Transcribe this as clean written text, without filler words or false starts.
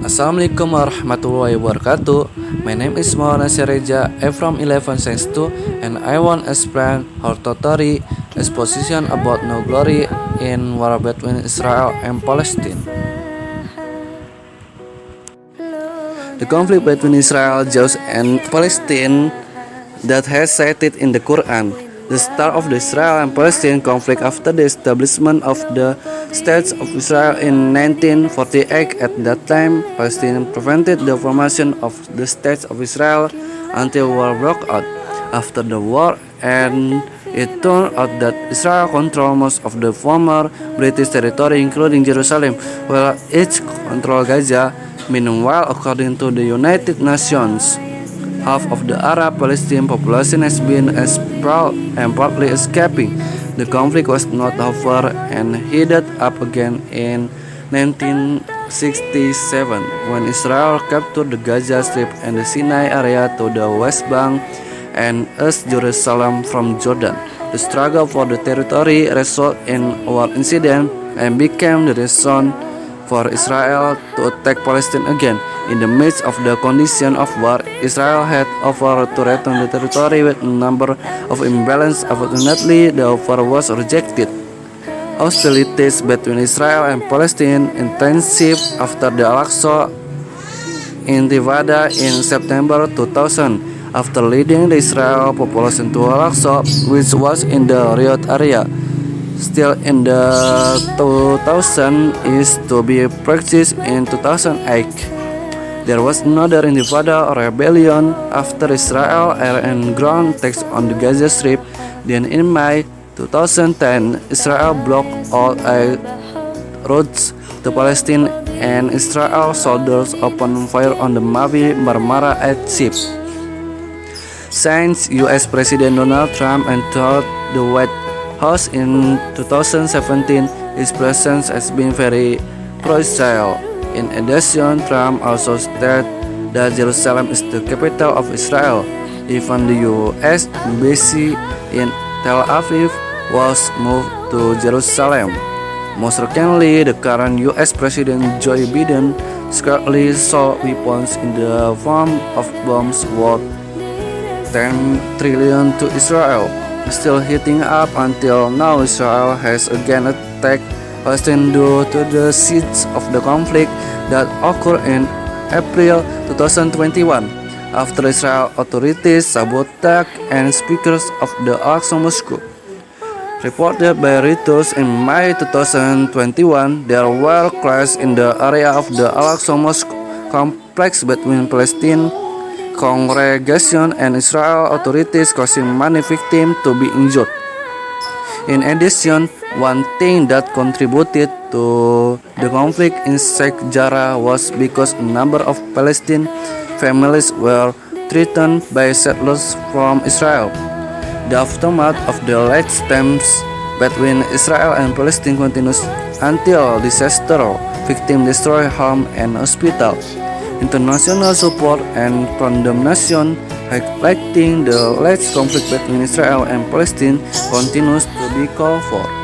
Assalamualaikum warahmatullahi wabarakatuh. My name is Maulana Sireja. I'm from 11 Science 2 and I want to explain Hortatory exposition about no glory in war between Israel and Palestine. The conflict between Israel, Jews, and Palestine that has cited in the Qur'an. The start of the Israel and Palestine conflict after the establishment of the State of Israel in 1948. At that time, Palestine prevented the formation of the State of Israel until war broke out. After the war, and it turned out that Israel controlled most of the former British territory, including Jerusalem, while it controlled Gaza. Meanwhile, according to the United Nations, half of the Arab Palestinian population has been expelled and partly escaping. The conflict was not over and heated up again in 1967 when Israel captured the Gaza Strip and the Sinai area to the West Bank and East Jerusalem from Jordan. The struggle for the territory resulted in a war incident and became the reason for Israel to attack Palestine again. In the midst of the condition of war, Israel had offered to return the territory with a number of imbalance. Unfortunately, the offer was rejected. Hostilities between Israel and Palestine intensified after the Al-Aqsa Intifada in September 2000. After leading the Israeli population to Al-Aqsa, which was in the Riyadh area, still in the 2000 is to be practiced in 2008. There was another intifada or rebellion after Israel air and ground attacks on the Gaza Strip. Then in May 2010, Israel blocked all air routes to Palestine and Israel soldiers opened fire on the Mavi Marmara aid ship. Since U.S. President Donald Trump entered the White House in 2017, his presence has been very pro-Israel. In addition, Trump also stated that Jerusalem is the capital of Israel. Even the U.S. embassy in Tel Aviv was moved to Jerusalem. Most recently, the current U.S. President Joe Biden secretly sold weapons in the form of bombs worth $10 trillion to Israel. Still heating up until now, Israel has again attacked Palestine due to the siege of the conflict that occurred in April 2021 after Israel authorities sabotaged and speakers of the Al-Aqsa Mosque. Reported by Reuters in May 2021, there were clashes in the area of the Al-Aqsa Mosque complex between Palestine congregation and Israel authorities, causing many victims to be injured. In addition, one thing that contributed to the conflict in Sheikh Jarrah was because a number of Palestinian families were threatened by settlers from Israel. The aftermath of the latest attempts between Israel and Palestine continues until disaster victims destroy homes and hospitals. International support and condemnation, highlighting the latest conflict between Israel and Palestine, continues to be called for.